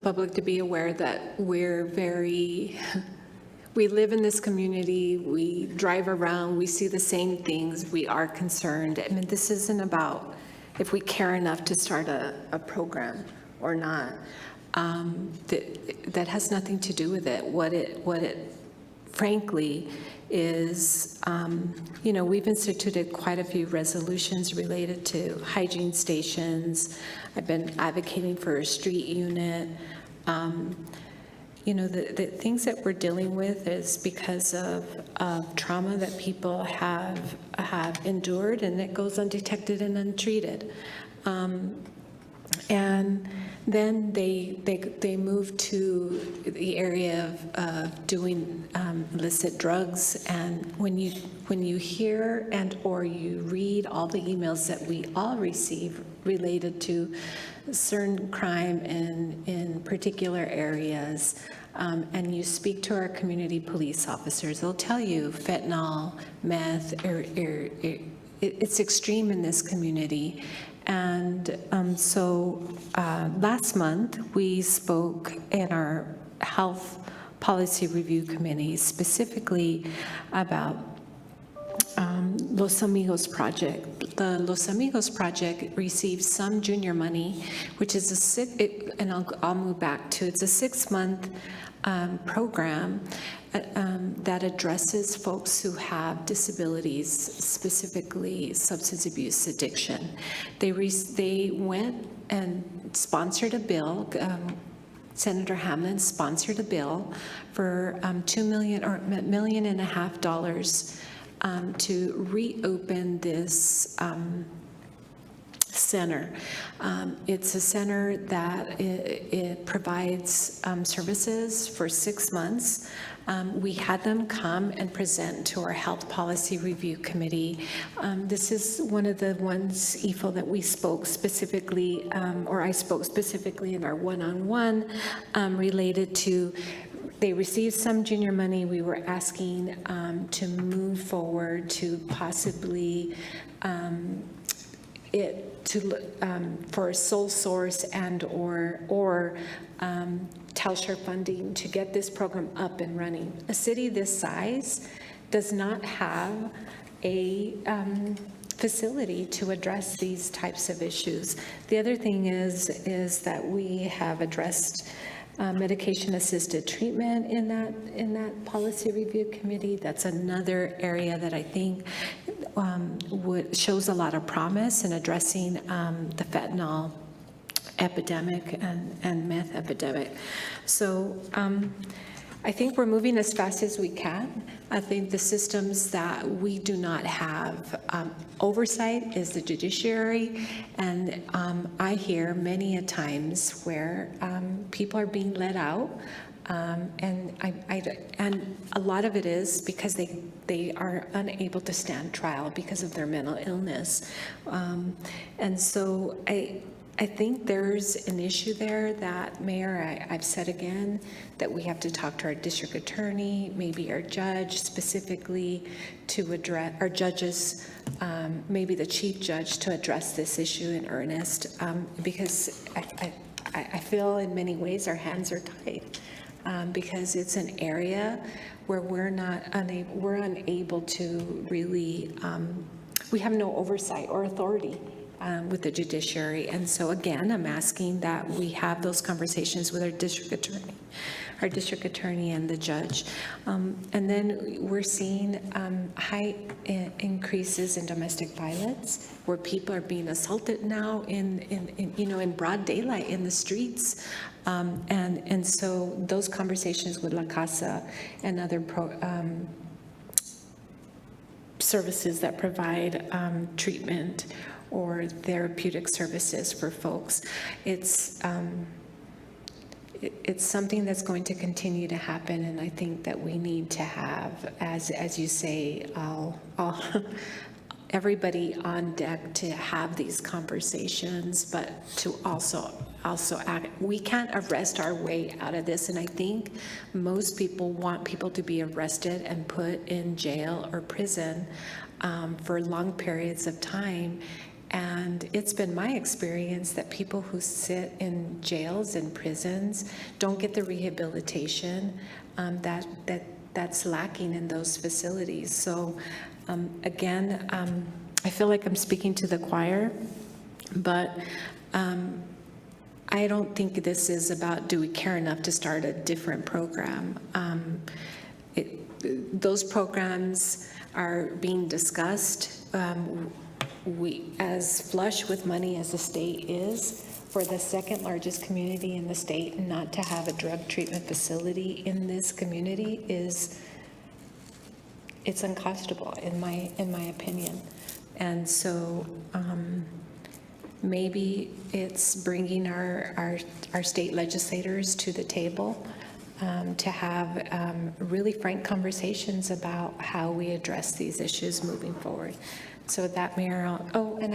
public to be aware that we live in this community, we drive around, we see the same things, we are concerned. I mean, this isn't about if we care enough to start a program or not. That has nothing to do with it. What it frankly is, we've instituted quite a few resolutions related to hygiene stations. I've been advocating for a street unit. The things that we're dealing with is because of trauma that people have endured, and it goes undetected and untreated. And then they move to the area of doing illicit drugs. And when you hear and or you read all the emails that we all receive related to certain crime in particular areas, and you speak to our community police officers, they'll tell you fentanyl, meth, it's extreme in this community. And so last month, we spoke in our Health Policy Review Committee specifically about Los Amigos Project. The Los Amigos Project receives some junior money, which is and I'll move back to, it's a 6-month program that addresses folks who have disabilities, specifically substance abuse addiction. They went and sponsored a bill. Senator Hamlin sponsored a bill for $2 million or $1.5 million to reopen this center. It's a center that it provides services for 6 months. We had them come and present to our Health Policy Review Committee. This is one of the ones, EFO, that we spoke specifically, or I spoke specifically in our one-on-one related to. They received some junior money. We were asking to move forward to possibly for sole source and or TELSHAR funding to get this program up and running. A city this size does not have a facility to address these types of issues. The other thing is that we have addressed medication-assisted treatment in that policy review committee. That's another area that I think shows a lot of promise in addressing the fentanyl epidemic and meth epidemic. So I think we're moving as fast as we can. I think the systems that we do not have oversight is the judiciary, and I hear many a times where people are being let out, and a lot of it is because they are unable to stand trial because of their mental illness, and so I think there's an issue there that, Mayor, I've said again, that we have to talk to our district attorney, maybe our judge specifically to address, our judges, maybe the chief judge to address this issue in earnest, because I feel in many ways our hands are tied, because it's an area where we're unable to really, we have no oversight or authority with the judiciary. And so again, I'm asking that we have those conversations with our district attorney and the judge. And then we're seeing high increases in domestic violence, where people are being assaulted now in broad daylight in the streets. And so those conversations with La Casa and other services that provide treatment or therapeutic services for folks. It's something that's going to continue to happen, and I think that we need to have, as you say, everybody on deck to have these conversations, but to also act. We can't arrest our way out of this, and I think most people want people to be arrested and put in jail or prison for long periods of time. And it's been my experience that people who sit in jails and prisons don't get the rehabilitation that's lacking in those facilities. So again, I feel like I'm speaking to the choir, but I don't think this is about, do we care enough to start a different program? Those programs are being discussed. We, as flush with money as the state is, for the second largest community in the state, not to have a drug treatment facility in this community it's unconscionable in my opinion. And so maybe it's bringing our state legislators to the table to have really frank conversations about how we address these issues moving forward. So with that, Mayor, and